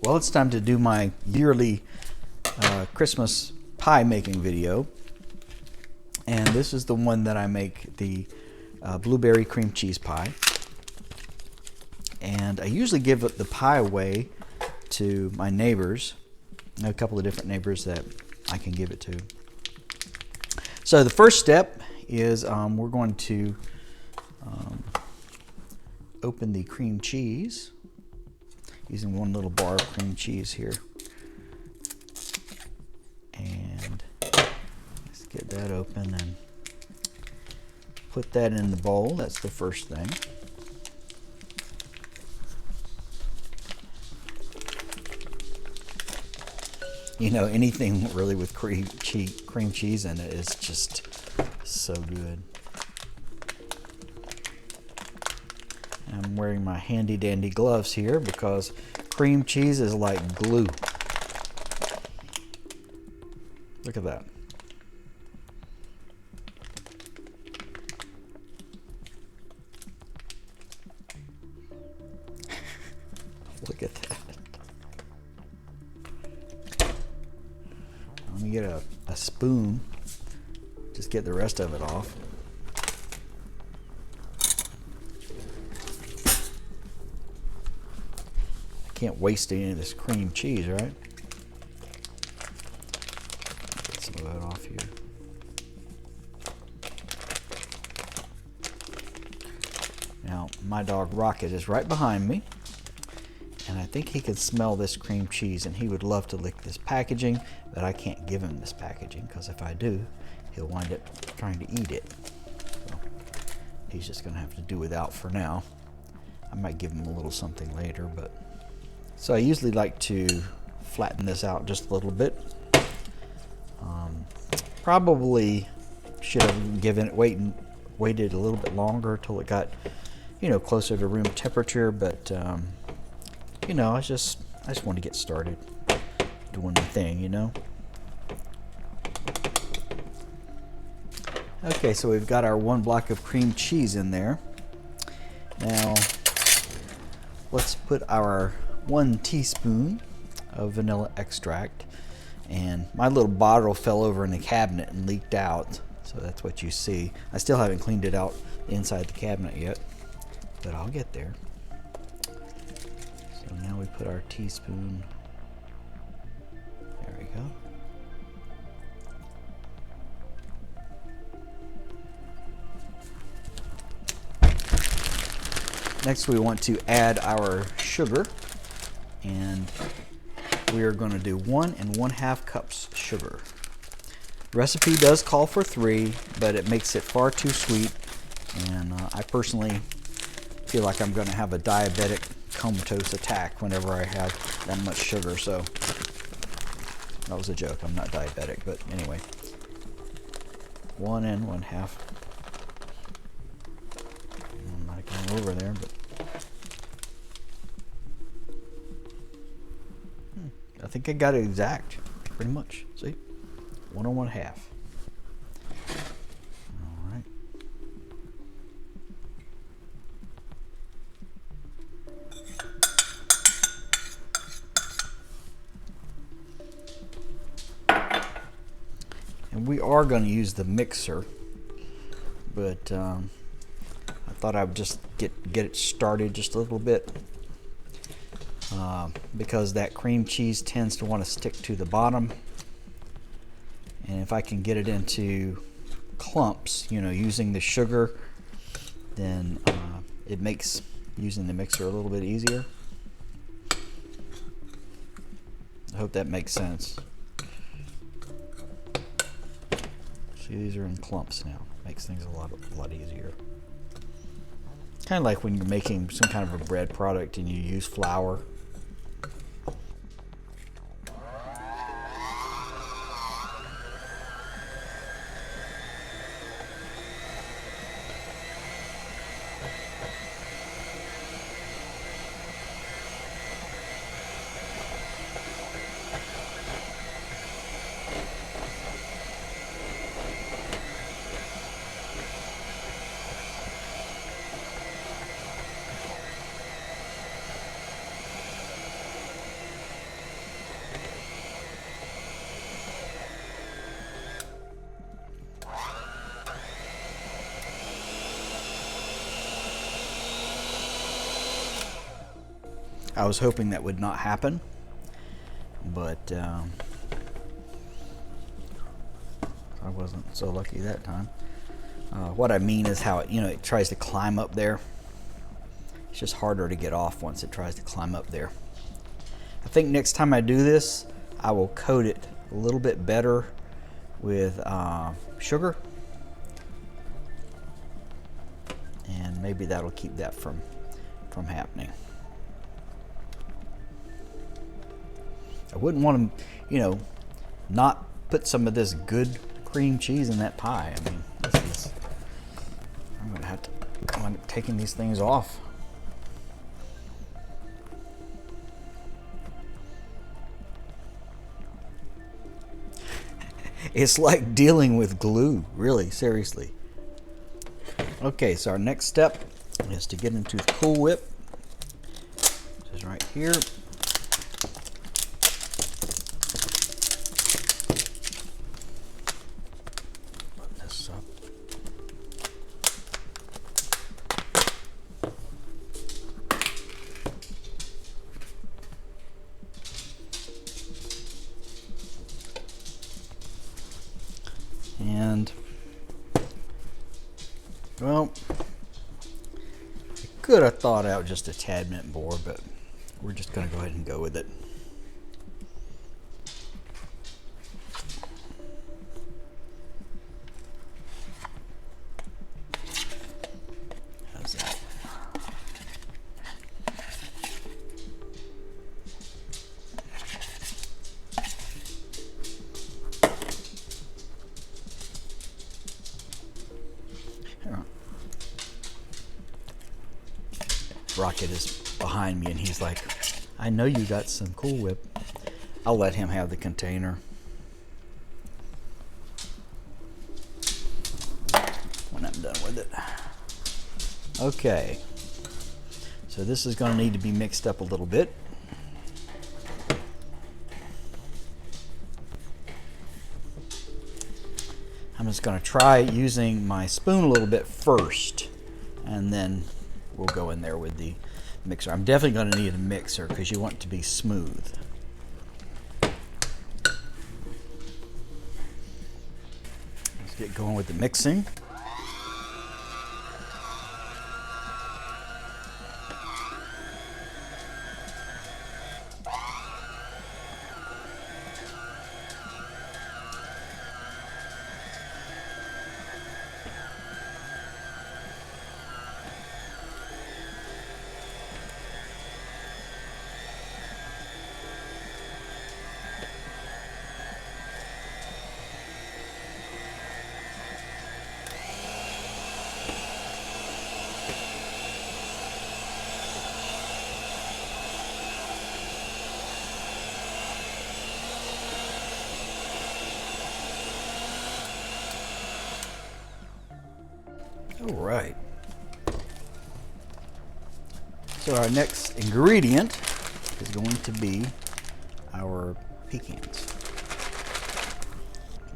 Well, it's time to do my yearly Christmas pie making video. And this is the one that I make, the blueberry cream cheese pie. And I usually give the pie away to my neighbors. I have a couple of different neighbors that I can give it to. So the first step is we're going to open the cream cheese using one little bar of cream cheese here. And let's get that open and put that in the bowl. That's the first thing. You know, anything really with cream cheese in it is just so good. I'm wearing my handy dandy gloves here because cream cheese is like glue. Look at that. Look at that. Let me get a spoon, just get the rest of it off. I can't waste any of this cream cheese, right? Get some of that off here. Now, my dog Rocket is right behind me. And I think he can smell this cream cheese, and he would love to lick this packaging, but I can't give him this packaging because if I do, he'll wind up trying to eat it. So he's just going to have to do without for now. I might give him a little something later, but so I usually like to flatten this out just a little bit. Probably should have given it waited a little bit longer till it got, you know, closer to room temperature, but you know, I just want to get started doing the thing, you know. Okay, so we've got our 1 block of cream cheese in there. Now, let's put our 1 teaspoon of vanilla extract. And my little bottle fell over in the cabinet and leaked out, so that's what you see. I still haven't cleaned it out inside the cabinet yet, but I'll get there. So now we put our teaspoon, there we go. Next we want to add our sugar, and we are going to do 1 1/2 cups sugar. The recipe does call for 3, but it makes it far too sweet, and I personally feel like I'm going to have a diabetic comatose attack whenever I have that much sugar. So that was a joke. I'm not diabetic, but anyway, 1 1/2. I might have gone over there, but I think I got it exact, pretty much. See, 1 1/2. All right. And we are going to use the mixer, but I thought I would just get it started just a little bit, because that cream cheese tends to want to stick to the bottom, and if I can get it into clumps, you know, using the sugar, then it makes using the mixer a little bit easier. I hope that makes sense. See, these are in clumps now. Makes things a lot easier. Kind of like when you're making some kind of a bread product and you use flour. I was hoping that would not happen, but I wasn't so lucky that time. What I mean is how it tries to climb up there. It's just harder to get off once it tries to climb up there. I think next time I do this, I will coat it a little bit better with sugar, and maybe that'll keep that from happening. I wouldn't want to, not put some of this good cream cheese in that pie. I mean, I'm gonna have to wind up taking these things off. It's like dealing with glue, really, seriously. Okay, so our next step is to get into the Cool Whip. This is right here. Put this up. And, well, I could have thought out just a tad bit more, but we're just going to go ahead and go with it. How's that? Rocket is behind me and he's like, I know you got some Cool Whip. I'll let him have the container when I'm done with it. Okay, so this is going to need to be mixed up a little bit. I'm just going to try using my spoon a little bit first, and then we'll go in there with the mixer. I'm definitely going to need a mixer because you want it to be smooth. Let's get going with the mixing. All right. So our next ingredient is going to be our pecans.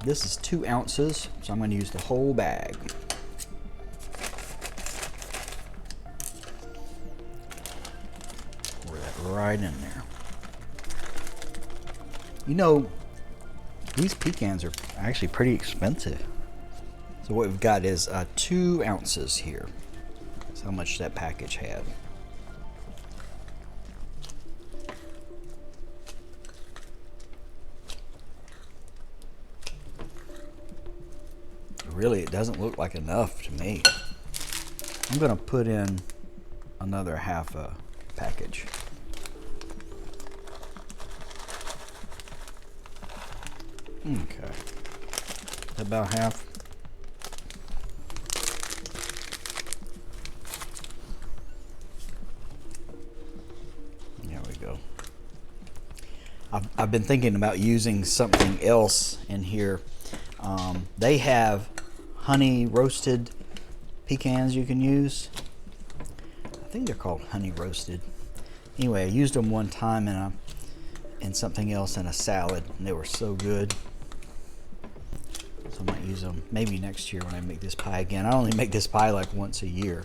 This is 2 ounces, so I'm going to use the whole bag. Pour that right in there. These pecans are actually pretty expensive. So what we've got is 2 ounces here. That's how much that package had. Really, it doesn't look like enough to me. I'm going to put in another half a package. Okay. About half. There we go. I've been thinking about using something else in here. They have honey roasted pecans you can use. I think they're called honey roasted. Anyway, I used them one time in something else in a salad, and they were so good. So I might use them maybe next year when I make this pie again. I only make this pie like once a year,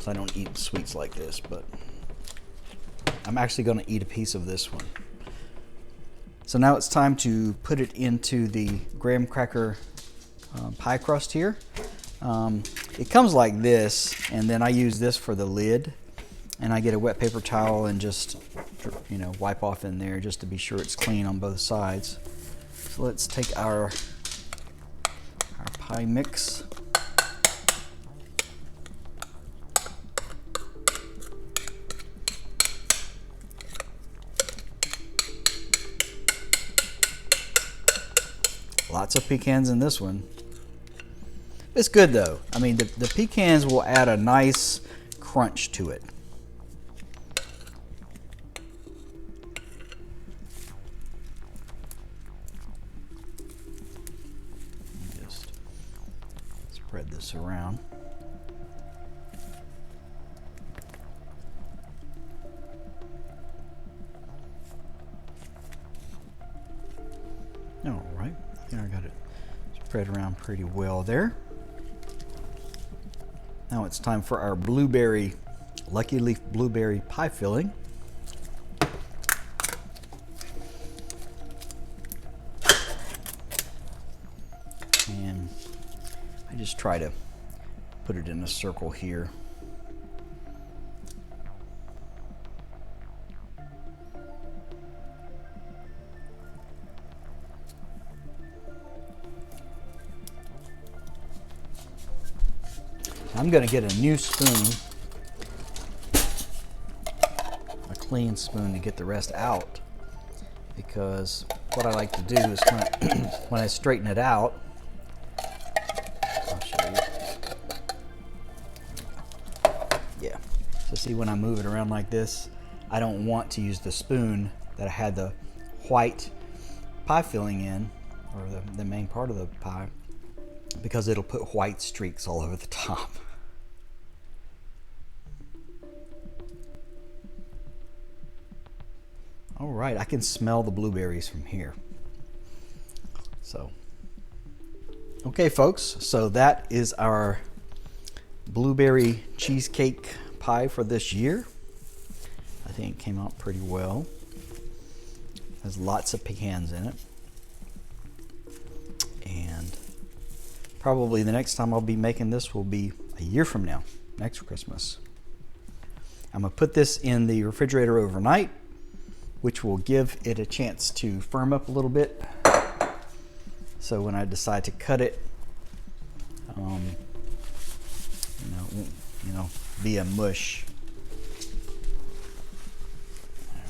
so I don't eat sweets like this, but I'm actually going to eat a piece of this one. So now it's time to put it into the graham cracker pie crust here. It comes like this, and then I use this for the lid, and I get a wet paper towel and just, you know, wipe off in there just to be sure it's clean on both sides. So let's take our pie mix. Lots of pecans in this one. It's good though. I mean, the pecans will add a nice crunch to it. Just spread this around. All right, I think I got it spread around pretty well there. Now it's time for our blueberry, Lucky Leaf blueberry pie filling. And I just try to put it in a circle here. I'm going to get a new spoon, a clean spoon, to get the rest out, because what I like to do is when I straighten it out, I'll show you. Yeah, so see, when I move it around like this, I don't want to use the spoon that I had the white pie filling in, or the main part of the pie, because it'll put white streaks all over the top. All right, I can smell the blueberries from here. So, okay folks, so that is our blueberry cheesecake pie for this year. I think it came out pretty well. Has lots of pecans in it. And probably the next time I'll be making this will be a year from now, next Christmas. I'm gonna put this in the refrigerator overnight, which will give it a chance to firm up a little bit. So when I decide to cut it, it won't, be a mush. There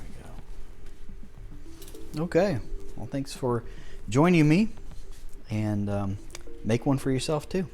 we go. Okay, well, thanks for joining me, and make one for yourself too.